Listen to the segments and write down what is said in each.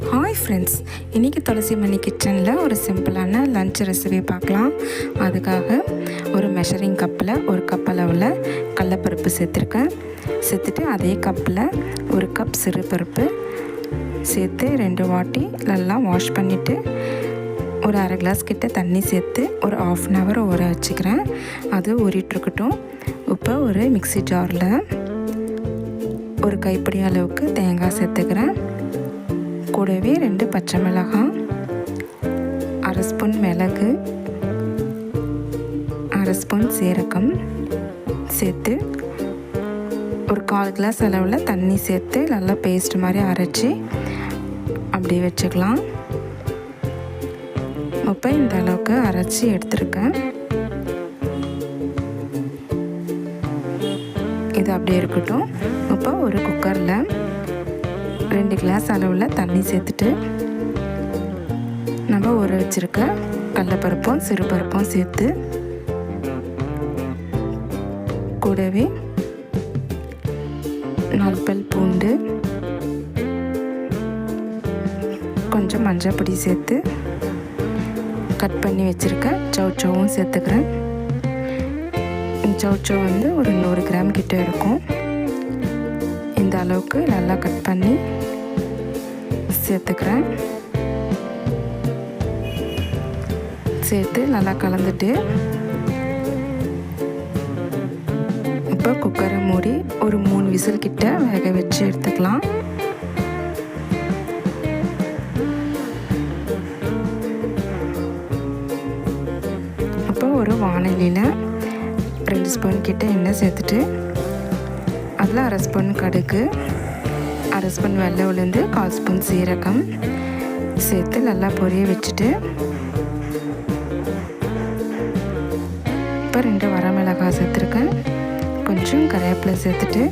Hi friends, இன்றைக்கி துளசி மணி கிச்சனில் ஒரு சிம்பிளான லன்ச் ரெசிபி பார்க்கலாம். அதுக்காக ஒரு மெஷரிங் கப்பில் ஒரு கப் அளவில் கடலைப்பருப்பு சேர்த்துட்டு அதே கப்பில் ஒரு கப் சிறுபருப்பு சேர்த்து 2 வாட்டி நல்லா வாஷ் பண்ணிவிட்டு ஒரு அரை கிளாஸ் கிட்ட தண்ணி சேர்த்து ஒரு 1/2 hour ஊற வச்சுக்கிறேன். அது ஊறிட்டுருக்கட்டும். இப்போ ஒரு மிக்ஸி ஜாரில் ஒரு கைப்பிடி அளவுக்கு தேங்காய் சேர்த்துக்கிறேன். கூடவே 2 பச்சை மிளகாய், அரை ஸ்பூன் மிளகு, அரை ஸ்பூன் சீரகம் சேர்த்து ஒரு 1/4 கிளாஸ் அளவில் தண்ணி சேர்த்து நல்லா பேஸ்ட் மாதிரி அரைச்சி அப்படியே வச்சுக்கலாம். இப்போ இந்த அளவுக்கு அரைச்சி எடுத்துருக்கேன். இது அப்படியே இருக்கட்டும். இப்போ ஒரு குக்கரில் 2 கிளாஸ் அளவில் தண்ணி சேர்த்துட்டு நம்ம ஊற வச்சுருக்க கடலைப்பருப்பும் சிறுபருப்பும் சேர்த்து கூடவே 4 பல் பூண்டு, கொஞ்சம் மஞ்சள் பொடி சேர்த்து கட் பண்ணி வச்சுருக்க சௌச்சௌவும் சேர்த்துக்கிறேன். சௌச்சௌ ஒரு 100 கிராம் கிட்ட இருக்கும். இந்த அளவுக்கு நல்லா கட் பண்ணி சேர்த்துக்கிறேன். சேர்த்து நல்லா கலந்துட்டு இப்போ குக்கரை மூடி ஒரு 3 விசில் கிட்ட வேக வச்சு எடுத்துக்கலாம். இப்போ ஒரு வாணலியில் 2 ஸ்பூன் கிட்ட எண்ணெய் சேர்த்துட்டு அதில் அரை ஸ்பூன் கடுகு, அரை ஸ்பூன் வெள்ளை உளுந்து, 1/4 ஸ்பூன் சீரகம் சேர்த்து நல்லா பொரிய வச்சுட்டு இப்போ 2 வரமிளகாய் சேர்த்துருக்கேன். கொஞ்சம் கருவேப்பிலை சேர்த்துட்டு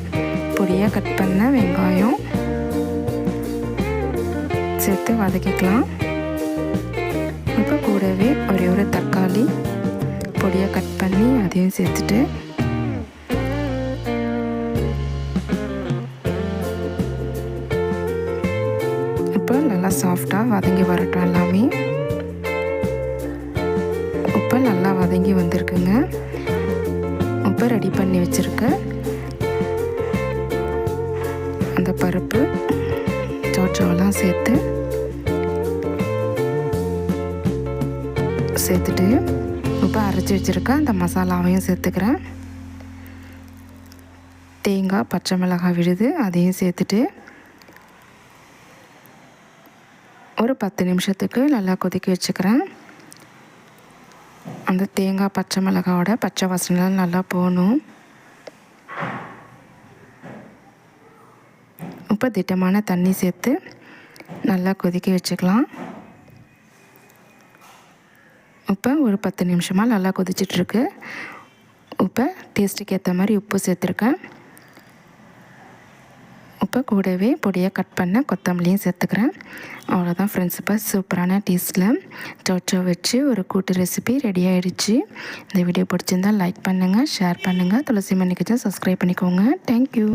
பொடியாக கட் பண்ண வெங்காயம் சேர்த்து வதக்கிக்கலாம். இப்போ கூடவே ஒரு தக்காளி பொடியாக கட் பண்ணி அதையும் சேர்த்துட்டு இப்போ நல்லா சாஃப்டாக வதங்கி வரட்டும். எல்லாமே இப்போ நல்லா வதங்கி வந்திருக்குங்க. இப்போ ரெடி பண்ணி வச்சுருக்க அந்த பருப்பு சௌச்சௌலாம் சேர்த்துட்டு இப்போ அரைச்சி வச்சுருக்க அந்த மசாலாவையும் சேர்த்துக்கிறேன். தேங்காய், பச்சை மிளகாய் விழுது அதையும் சேர்த்துட்டு ஒரு 10 நிமிஷத்துக்கு நல்லா கொதிக்க வச்சுக்கிறேன். அந்த தேங்காய், பச்சை மிளகாவோட பச்சை வாசனைலாம் நல்லா போகணும். இப்போ திட்டமான தண்ணி சேர்த்து நல்லா கொதிக்க வச்சுக்கலாம். இப்போ ஒரு 10 நிமிஷமாக நல்லா கொதிச்சிட்ருக்கு. இப்போ டேஸ்ட்டுக்கு ஏற்ற மாதிரி உப்பு சேர்த்துருக்கேன். இப்போ கூடவே பொடியாக கட் பண்ண கொத்தமல்லியும் சேர்த்துக்கிறேன். அவ்வளோதான் ஃப்ரெண்ட்ஸ், இப்போ சூப்பரான டேஸ்ட்டில் சௌச்சௌ வச்சு ஒரு கூட்டு ரெசிபி ரெடி ஆகிடுச்சு. இந்த வீடியோ பிடிச்சிருந்தால் லைக் பண்ணுங்கள், ஷேர் பண்ணுங்கள். துளசி மணி கிச்சன் சப்ஸ்கிரைப் பண்ணிக்கோங்க. தேங்க்யூ.